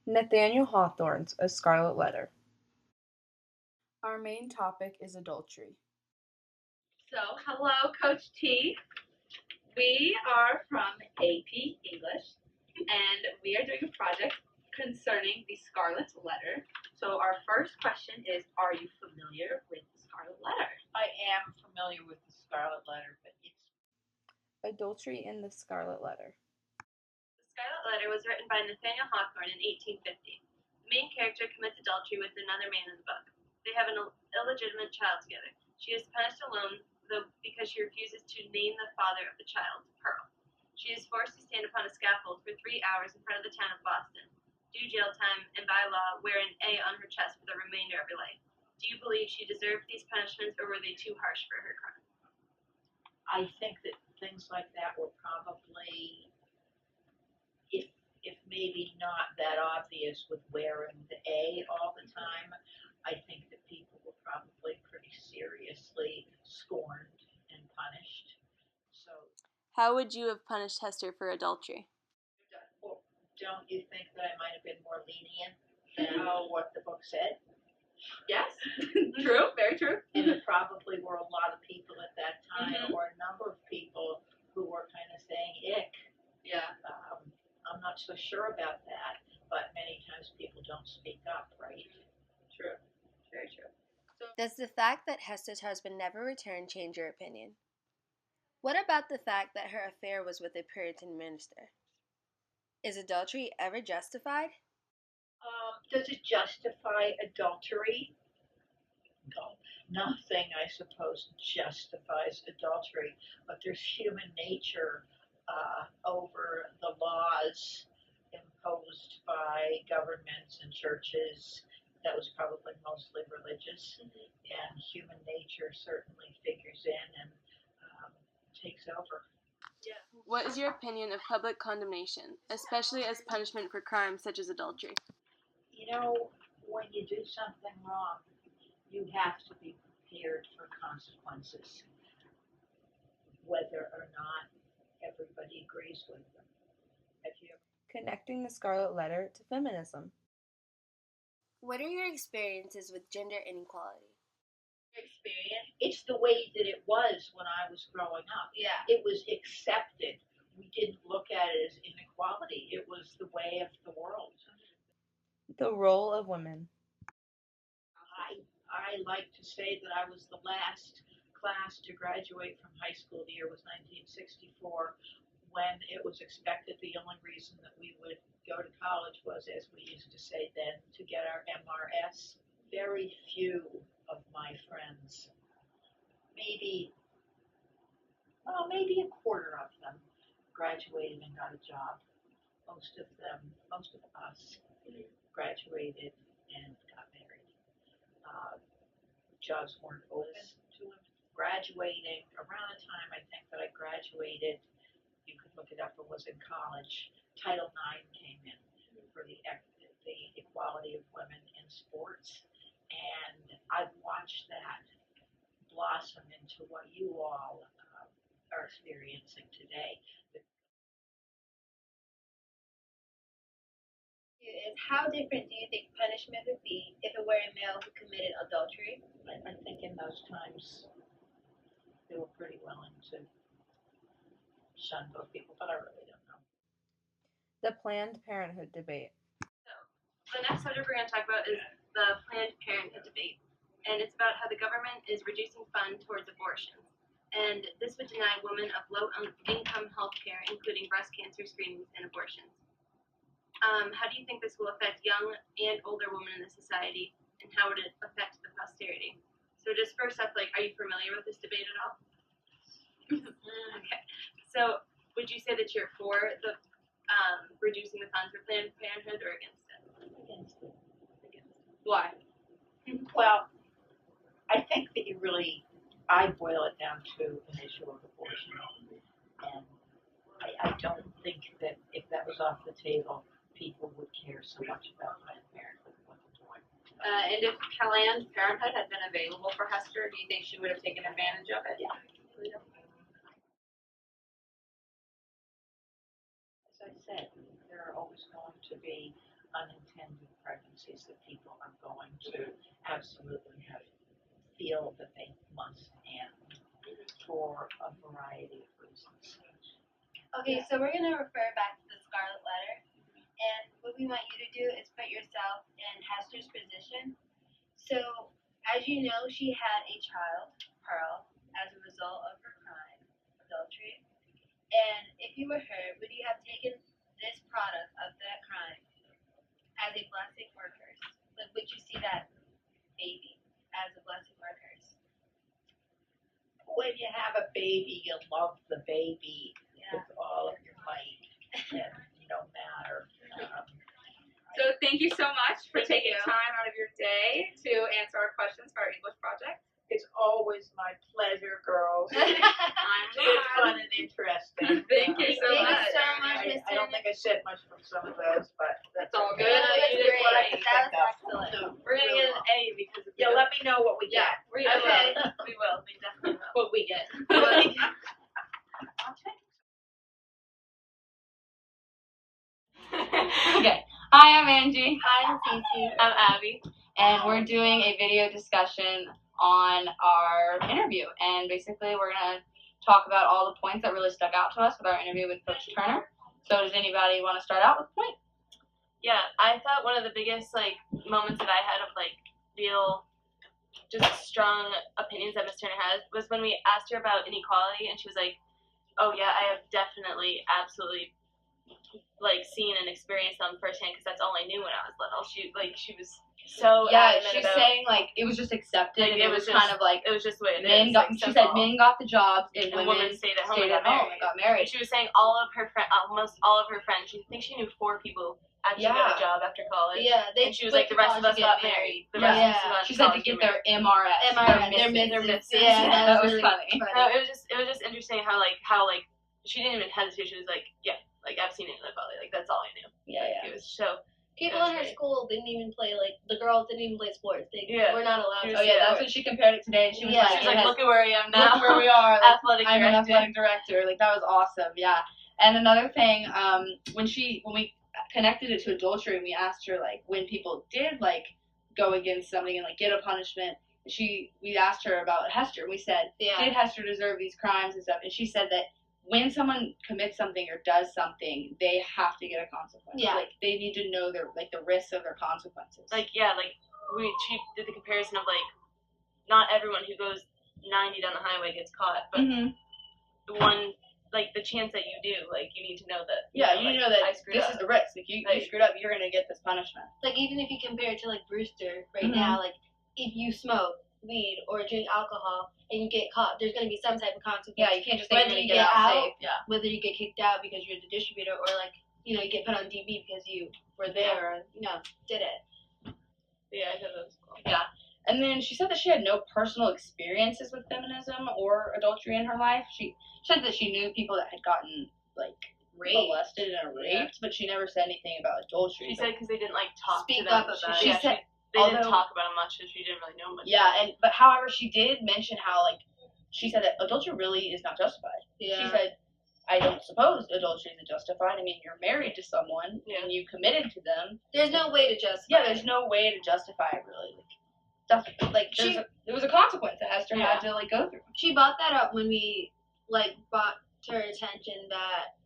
Nathaniel Hawthorne's A Scarlet Letter. Our main topic is adultery. So, hello, Coach T. We are from AP English, and we are doing a project concerning the Scarlet Letter. So, our first question is, are you familiar with the Scarlet Letter? I am familiar with the Scarlet Letter, but it's Adultery in the Scarlet Letter. The Scarlet Letter was written by Nathaniel Hawthorne in 1850. The main character commits adultery with another man in the book. They have an illegitimate child together. She is punished alone, though, because she refuses to name the father of the child, Pearl. She is forced to stand upon a scaffold for 3 hours in front of the town of Boston, do jail time, and by law wear an A on her chest for the remainder of her life. Do you believe she deserved these punishments, or were they too harsh for her crime? I think that things like that were probably, if maybe not that obvious with wearing the A all the time, I think that people were probably pretty seriously scorned and punished. So, How would you have punished Hester for adultery? well, don't you think that I might have been more lenient than what the book said? Yes, true, very true. And there probably were a lot of people at that time, or a number of people who were kind of saying ick. Yeah. I'm not so sure about that, but many times people don't speak up, right? True. Very true. Does the fact that Hester's husband never returned change your opinion? What about the fact that her affair was with a Puritan minister? Is adultery ever justified? Does it justify adultery? No, nothing, I suppose, justifies adultery, but there's human nature over the laws imposed by governments and churches. That was probably mostly religious, and human nature certainly figures in and takes over. Yeah. What is your opinion of public condemnation, especially as punishment for crimes such as adultery? You know, when you do something wrong, you have to be prepared for consequences, whether or not everybody agrees with them. Have you ever? Connecting the Scarlet Letter to feminism. What are your experiences with gender inequality? Experience? It's the way that it was when I was growing up. Yeah. It was accepted. We didn't look at it as inequality. It was the way of the world. The role of women. I like to say that I was the last class to graduate from high school. The year was 1964, when it was expected the only reason that we would go to college was, as we used to say then, to get our MRS. Very few of my friends, maybe a quarter of them, graduated and got a job. Most of us graduated and got married. Jobs weren't always graduating around the time I think that I graduated. You could look it up. It was in college. Title IX came in for the equality of women in sports, and I've watched that blossom into what you all are experiencing today. Is how different do you think punishment would be if it were a male who committed adultery? I think in those times they were pretty willing to shun both people, but I really don't know. The Planned Parenthood debate. So, the next subject we're going to talk about is the Planned Parenthood debate. And it's about how the government is reducing funds towards abortions. And this would deny women of low-income health care, including breast cancer screenings and abortions. How do you think this will affect young and older women in the society, and how would it affect the posterity? So just first up, are you familiar with this debate at all? Okay. So would you say that you're for the reducing the funds for Planned Parenthood or against it? Against it. Why? Well, I think that I boil it down to an issue of abortion. And I don't think that if that was off the table, people would care so much about Planned Parenthood and what they're doing. And if Planned Parenthood had been available for Hester, do you think she would have taken advantage of it? Yeah. As I said, there are always going to be unintended agencies that people are going to absolutely feel that they must end for a variety of reasons. Okay, so we're gonna refer back to the Scarlet Letter, and what we want you to do is put yourself in Hester's position. So, as you know, she had a child, Pearl, as a result of her crime, adultery. And if you were her, would you have taken this product of that crime as a blessing or a curse? Like, would you see that baby as a blessing or a curse? When you have a baby, you love the baby Yeah. with all of your might, and no matter. So thank you so much for Thank taking you. time out of your day to answer our questions for our English project. It's always my pleasure, girls. I'm It's fun glad. and interesting. Thank you so Thank much. you so much, I don't think I said much from some of those, but that's all okay. good. No, that's You did great. what I could That think was of. excellent. We're gonna get an A because of Yeah, let me know what we Yeah, get. we Okay. will. We will. We definitely will. What we get. Okay. Hi, I'm Angie. Hi, I'm Cece. I'm Abby. And we're doing a video discussion on our interview. And basically, we're going to talk about all the points that really stuck out to us with our interview with Coach Turner. So, does anybody want to start out with a point? Yeah, I thought one of the biggest moments that I had of real just strong opinions that Miss Turner has was when we asked her about inequality, and she was like, "Oh yeah, I have definitely, absolutely, seen and experienced them firsthand because that's all I knew when I was little." She was so adamant she's about, saying it was just accepted. Like, and it it was was kind just- of like it was just the way it men is. got. She said simple. men got the jobs and And women women stayed at home stayed and at got home married. and got And married. she was saying almost all of her friends. I think she knew 4 people actually got Yeah. a job after college. Yeah, they And she was went like, the to rest of college us to got get married. The Yeah. rest of us got She said to college get got married. their MRS. MRS, their misses. Yeah, that was really funny. No, it was just interesting how she didn't even hesitate. She was like, yeah, I've seen inequality. That's all I knew. Yeah. It was so. People That's in her great. school didn't even play, the girls didn't even play sports. They Yeah. were not allowed She to was- Oh yeah, that's sport. what she compared it today. She was Yeah. like, She was it like, has- look at where I am now. look where we are. Athletic I'm an director. athletic director. That was awesome. Yeah. And another thing, when we connected it to adultery, we asked her when people did go against something and get a punishment. We asked her about Hester. We said, Yeah. did Hester deserve these crimes and stuff? And she said that when someone commits something or does something, they have to get a consequence. Yeah. They need to know their the risks of their consequences. She did the comparison of not everyone who goes 90 down the highway gets caught, but the one the chance that you do, you need to know that. Yeah, you know that I screwed this up. is the risk. If you screwed up, you're gonna get this punishment. Even if you compare it to Brewster right Mhm. now, if you smoke weed or drink alcohol and you get caught, there's going to be some type of consequence. Yeah, you can't just think Whether you're you gonna get get out out, safe. Yeah. whether you get kicked out because you're the distributor, or you get put on DB because you were there or did it. Yeah, I thought that was cool. Yeah. And then she said that she had no personal experiences with feminism or adultery in her life. She said that she knew people that had gotten molested and raped, but she never said anything about adultery. She said because they didn't talk Speak to them. up about it. She said- they didn't although- talk about it much, so she didn't really know much. Yeah, but however, she did mention how she said that adultery really is not justified. Yeah. She said, I don't suppose adultery is justified. I mean, you're married to someone and you committed to them. There's no way to justify. Yeah, there's no way to justify it really. There was a consequence that Hester had to go through. She brought that up when we brought to her attention that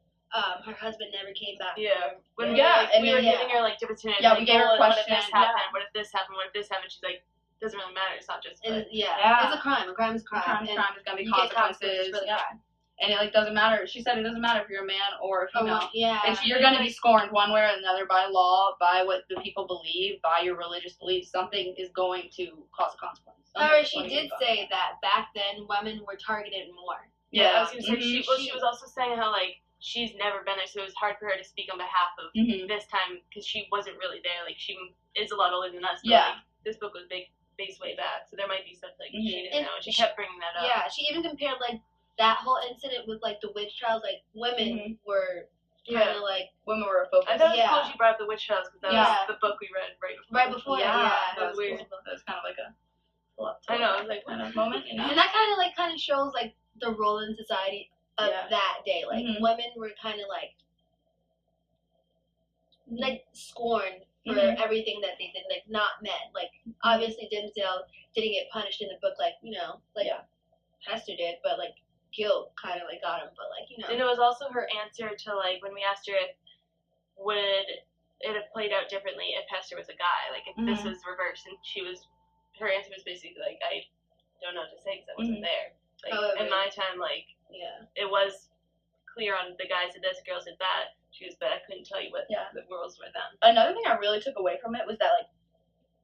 her husband never came back. Yeah. When we were giving her different scenarios. Yeah, we gave her what if questions. this happened? What if this happened? What if this happened? She's like, doesn't really matter. It's not just. And, Yeah. it's a crime. A crime is a crime. Crime And is gonna be you get consequences. for the Yeah. crime. And it doesn't matter. She said it doesn't matter if you're a man or a female. Yeah. You're going to be scorned one way or another by law, by what the people believe, by your religious beliefs. Something is going to cause a consequence. However, she did say that back then women were targeted more. Yeah, I was gonna say Mhm. she was also saying how she's never been there, so it was hard for her to speak on behalf of this time because she wasn't really there. She is a lot older than us. But, Yeah. this book was based way back, so there might be stuff she didn't And know, and she kept bringing that up. Yeah, she even compared that whole incident with the witch trials. Women were kind of women were a focus. I thought it was Yeah. cool she brought up the witch trials because that Yeah. was the book we read right before. right before. Yeah, that was weird. Cool. That was kind of like a I know, it was kind of moment, you know? And that kind of shows the role in society of Yeah. that day. Mhm. Women were kind of scorned for everything that they did, like not met. Like obviously Dimsdale didn't get punished in the book, like Hester did, but like guilt kind of like got him. But like And it was also her answer to like when we asked her if would it have played out differently if Hester was a guy, like if this was reversed, and her answer was basically like, I don't know what to say because I wasn't there. Like in my time, like it was clear on the guys did this, girls did that. She was, but I couldn't tell you what the rules were then. Another thing I really took away from it was that like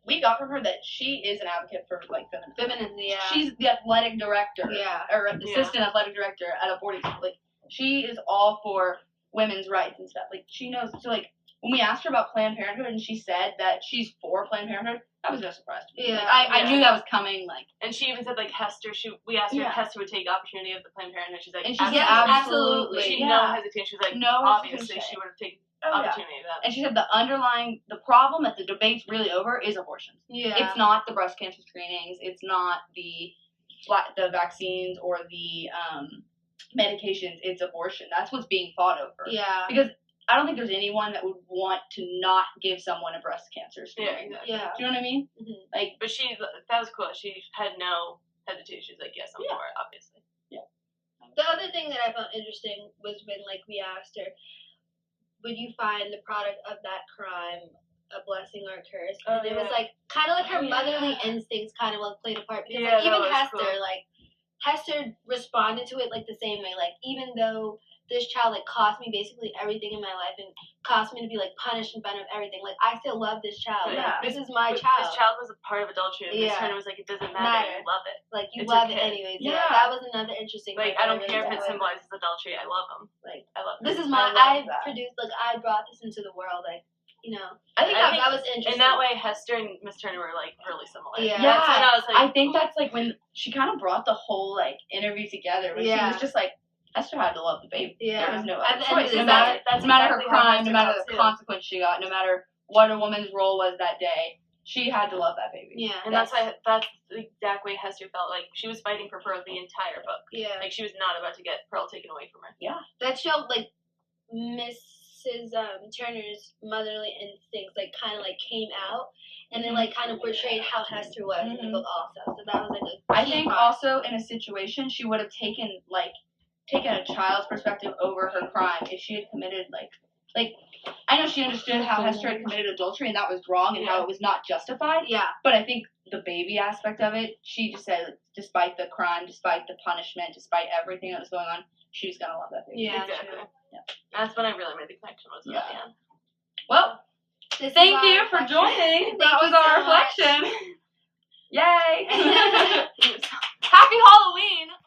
we got from her that she is an advocate for like feminism. She's the athletic director, or assistant athletic director at a boarding school. Like she is all for women's rights and stuff. Like she knows. So like when we asked her about Planned Parenthood and she said that she's for Planned Parenthood, that was no surprise to me. Yeah. Like, I knew that was coming. Like, and she even said like Hester. We asked her if Hester would take opportunity of the Planned Parenthood. She's like, and she said absolutely. She no hesitation. She was like, no obviously she would have taken opportunity of that. And she said the problem that the debate's really over is abortions. Yeah. It's not the breast cancer screenings. It's not the vaccines or the medications. It's abortion. That's what's being fought over. Yeah. Because I don't think there's anyone that would want to not give someone a breast cancer screening. Yeah, exactly. Yeah. Do you know what I mean? Mm-hmm. Like, but that was cool. She had no hesitation. She's like, yes, I'm for it, obviously. Yeah. The other thing that I found interesting was when like we asked her, would you find the product of that crime a blessing or a curse? And it was like kind of like her motherly instincts kind of like played a part because like even Hester, like Hester responded to it like the same way. Like even though this child like cost me basically everything in my life and caused me to be like punished in front of everything, like I still love this child. Yeah. Like, this is my child. This child was a part of adultery, and this turn was like, it doesn't matter. You love it. Like you love it anyways. Yeah. That was another interesting. Like I don't care if it symbolizes adultery. I love them. Like I love. This is my. I produced like I brought this into the world. Like I think that was interesting. In that way, Hester and Miss Turner were like really similar. Yeah. That's when I was like, I think that's like when she kind of brought the whole like interview together. When she was just like, Hester had to love the baby. Yeah. There was no other choice. No matter her crime, no matter the consequence she got, no matter what a woman's role was that day, she had to love that baby. Yeah. And that's the exact way Hester felt. Like she was fighting for Pearl the entire book. Yeah. Like she was not about to get Pearl taken away from her. Yeah. That showed like Mrs. Turner's motherly instincts like kind of like came out. And then, like, kind of portrayed how Hester was in the book also. So that was, like, I think also in a situation, she would have taken a child's perspective over her crime if she had committed, like I know she understood how Hester had committed adultery and that was wrong and how it was not justified. Yeah. But I think the baby aspect of it, she just said, despite the crime, despite the punishment, despite everything that was going on, she was going to love that baby. Yeah, exactly. Yeah. That's when I really made the connection was at the end. Well, thank you for joining. That was our reflection. Yay!